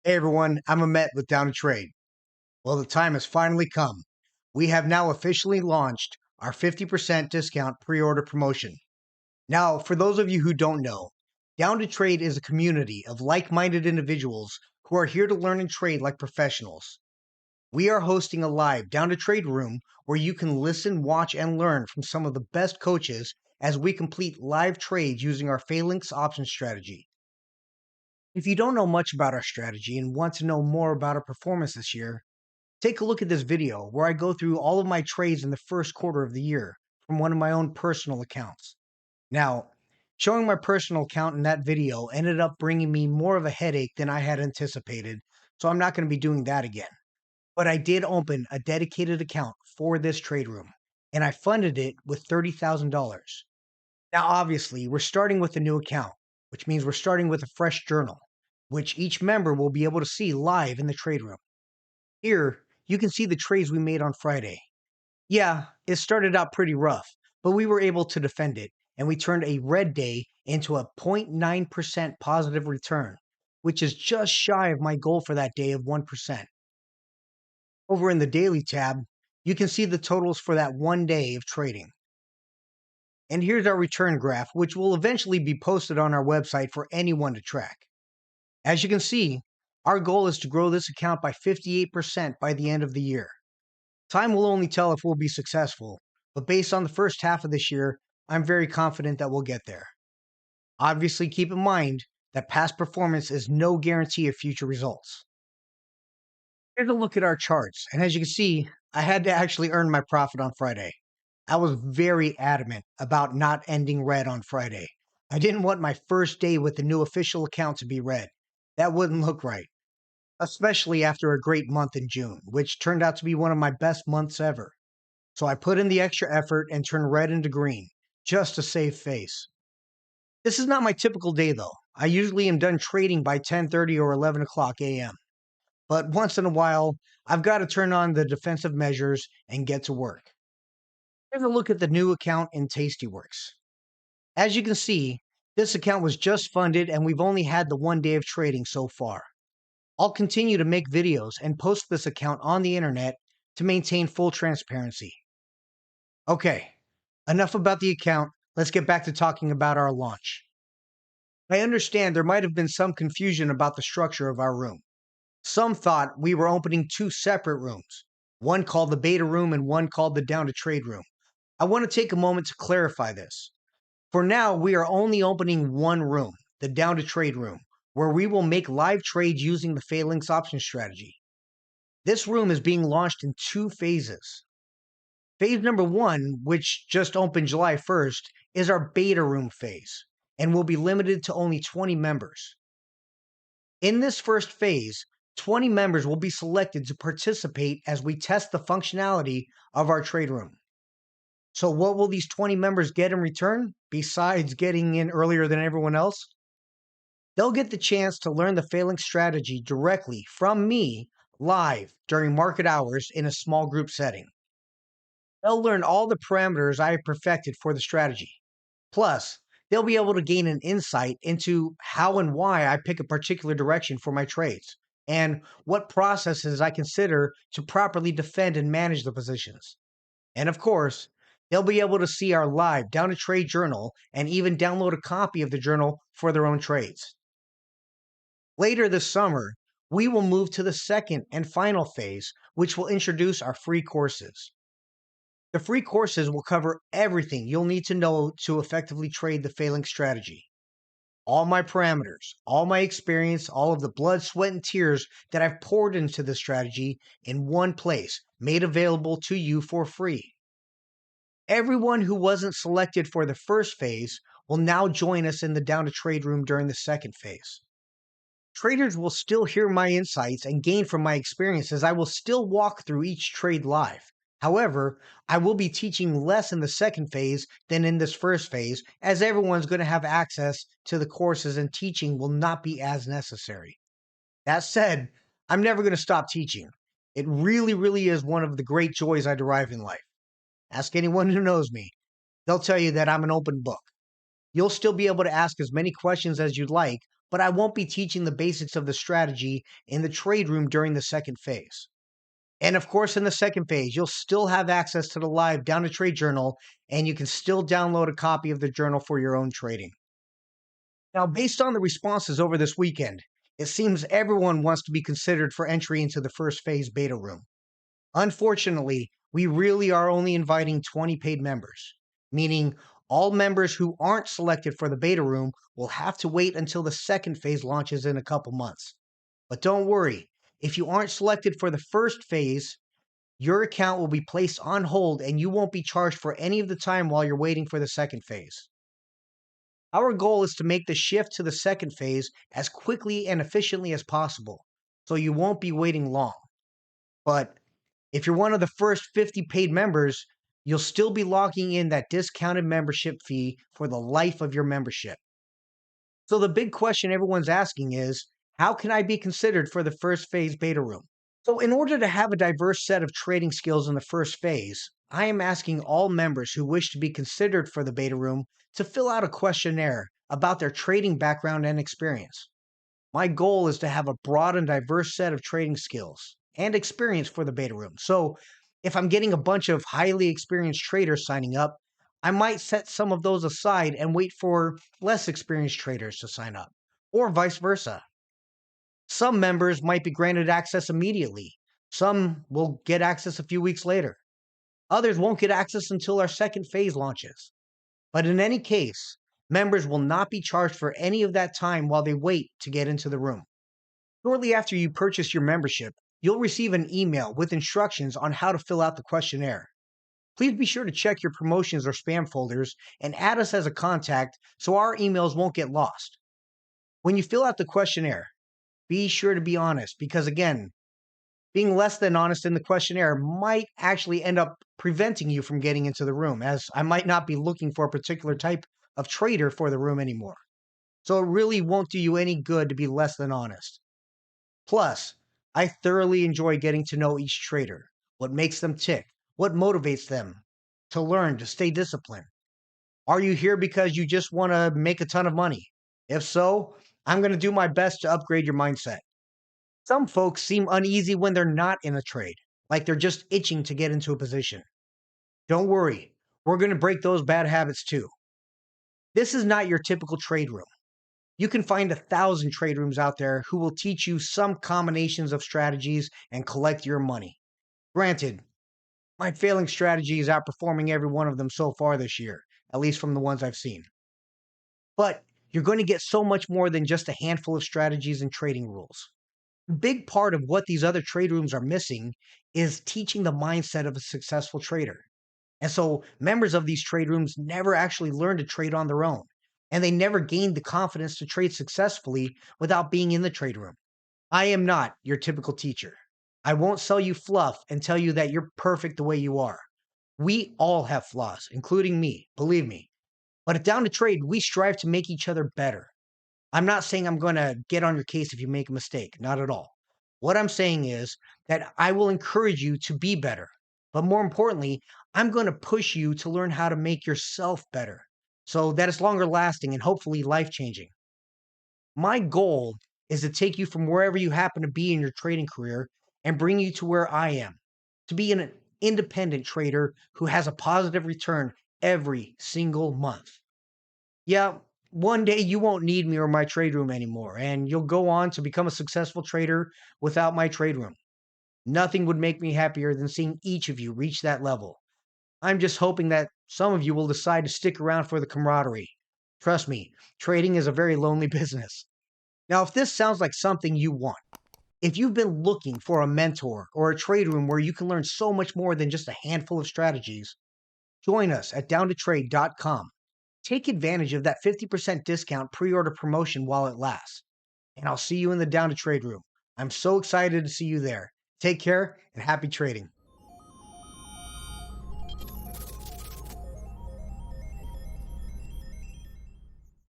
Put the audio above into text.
Hey everyone, I'm Amit with Down2Trade. Well, the time has finally come. We have now officially launched our 50% discount pre-order promotion. Now, for those of you who don't know, Down2Trade is a community of like-minded individuals who are here to learn and trade like professionals. We are hosting a live Down2Trade room where you can listen, watch, and learn from some of the best coaches as we complete live trades using our Phalanx option strategy. If you don't know much about our strategy and want to know more about our performance this year, take a look at this video where I go through all of my trades in the first quarter of the year from one of my own personal accounts. Now, showing my personal account in that video ended up bringing me more of a headache than I had anticipated, so I'm not going to be doing that again. But I did open a dedicated account for this trade room, and I funded it with $30,000. Now, obviously, we're starting with a new account, which means we're starting with a fresh journal, which each member will be able to see live in the trade room. Here, you can see the trades we made on Friday. Yeah, it started out pretty rough, but we were able to defend it, and we turned a red day into a 0.9% positive return, which is just shy of my goal for that day of 1%. Over in the daily tab, you can see the totals for that one day of trading. And here's our return graph, which will eventually be posted on our website for anyone to track. As you can see, our goal is to grow this account by 58% by the end of the year. Time will only tell if we'll be successful, but based on the first half of this year, I'm very confident that we'll get there. Obviously, keep in mind that past performance is no guarantee of future results. Here's a look at our charts, and as you can see, I had to actually earn my profit on Friday. I was very adamant about not ending red on Friday. I didn't want my first day with the new official account to be red. That wouldn't look right, especially after a great month in June, which turned out to be one of my best months ever. So I put in the extra effort and turned red into green, just to save face. This is not my typical day though. I usually am done trading by 10:30 or 11 o'clock a.m. But once in a while, I've got to turn on the defensive measures and get to work. Here's a look at the new account in Tastyworks. As you can see, this account was just funded and we've only had the one day of trading so far. I'll continue to make videos and post this account on the internet to maintain full transparency. Okay, enough about the account. Let's get back to talking about our launch. I understand there might have been some confusion about the structure of our room. Some thought we were opening two separate rooms, one called the beta room and one called the Down2Trade room. I want to take a moment to clarify this. For now, we are only opening one room, the Down2Trade room, where we will make live trades using the Phalanx option strategy. This room is being launched in two phases. Phase number one, which just opened July 1st, is our beta room phase and will be limited to only 20 members. In this first phase, 20 members will be selected to participate as we test the functionality of our trade room. So what will these 20 members get in return, besides getting in earlier than everyone else? They'll get the chance to learn the Phalanx strategy directly from me live during market hours in a small group setting. They'll learn all the parameters I have perfected for the strategy. Plus, they'll be able to gain an insight into how and why I pick a particular direction for my trades, and what processes I consider to properly defend and manage the positions. And of course, they'll be able to see our live Down2Trade journal and even download a copy of the journal for their own trades. Later this summer, we will move to the second and final phase, which will introduce our free courses. The free courses will cover everything you'll need to know to effectively trade the Phalanx strategy. All my parameters, all my experience, all of the blood, sweat, and tears that I've poured into the strategy in one place, made available to you for free. Everyone who wasn't selected for the first phase will now join us in the Down2Trade room during the second phase. Traders will still hear my insights and gain from my experiences. I will still walk through each trade live. However, I will be teaching less in the second phase than in this first phase, as everyone's going to have access to the courses and teaching will not be as necessary. That said, I'm never going to stop teaching. It really is one of the great joys I derive in life. Ask anyone who knows me. They'll tell you that I'm an open book. You'll still be able to ask as many questions as you'd like, but I won't be teaching the basics of the strategy in the trade room during the second phase. And of course, in the second phase, you'll still have access to the live Down to Trade journal, and you can still download a copy of the journal for your own trading. Now, based on the responses over this weekend, it seems everyone wants to be considered for entry into the first phase beta room. Unfortunately, we really are only inviting 20 paid members, meaning all members who aren't selected for the beta room will have to wait until the second phase launches in a couple months. But don't worry, if you aren't selected for the first phase, your account will be placed on hold and you won't be charged for any of the time while you're waiting for the second phase. Our goal is to make the shift to the second phase as quickly and efficiently as possible, so you won't be waiting long. But if you're one of the first 50 paid members, you'll still be logging in that discounted membership fee for the life of your membership. So the big question everyone's asking is, how can I be considered for the first phase beta room? So in order to have a diverse set of trading skills in the first phase, I am asking all members who wish to be considered for the beta room to fill out a questionnaire about their trading background and experience. My goal is to have a broad and diverse set of trading skills and experience for the beta room. So if I'm getting a bunch of highly experienced traders signing up, I might set some of those aside and wait for less experienced traders to sign up, or vice versa. Some members might be granted access immediately. Some will get access a few weeks later. Others won't get access until our second phase launches. But in any case, members will not be charged for any of that time while they wait to get into the room. Shortly after you purchase your membership, you'll receive an email with instructions on how to fill out the questionnaire. Please be sure to check your promotions or spam folders and add us as a contact so our emails won't get lost. When you fill out the questionnaire, be sure to be honest because, again, being less than honest in the questionnaire might actually end up preventing you from getting into the room, as I might not be looking for a particular type of trader for the room anymore. So it really won't do you any good to be less than honest. Plus, I thoroughly enjoy getting to know each trader, what makes them tick, what motivates them to learn to stay disciplined. Are you here because you just want to make a ton of money? If so, I'm going to do my best to upgrade your mindset. Some folks seem uneasy when they're not in a trade, like they're just itching to get into a position. Don't worry, we're going to break those bad habits too. This is not your typical trade room. You can find 1,000 trade rooms out there who will teach you some combinations of strategies and collect your money. Granted, my failing strategy is outperforming every one of them so far this year, at least from the ones I've seen. But you're going to get so much more than just a handful of strategies and trading rules. A big part of what these other trade rooms are missing is teaching the mindset of a successful trader. And so members of these trade rooms never actually learn to trade on their own, and they never gained the confidence to trade successfully without being in the trade room. I am not your typical teacher. I won't sell you fluff and tell you that you're perfect the way you are. We all have flaws, including me, believe me. But at Down to Trade, we strive to make each other better. I'm not saying I'm going to get on your case if you make a mistake, not at all. What I'm saying is that I will encourage you to be better. But more importantly, I'm going to push you to learn how to make yourself better so that it's longer lasting and hopefully life changing. My goal is to take you from wherever you happen to be in your trading career and bring you to where I am, to be an independent trader who has a positive return every single month. Yeah, one day you won't need me or my trade room anymore, and you'll go on to become a successful trader without my trade room. Nothing would make me happier than seeing each of you reach that level. I'm just hoping that some of you will decide to stick around for the camaraderie. Trust me, trading is a very lonely business. Now, if this sounds like something you want, if you've been looking for a mentor or a trade room where you can learn so much more than just a handful of strategies, join us at down2trade.com. Take advantage of that 50% discount pre-order promotion while it lasts. And I'll see you in the Down to Trade room. I'm so excited to see you there. Take care and happy trading.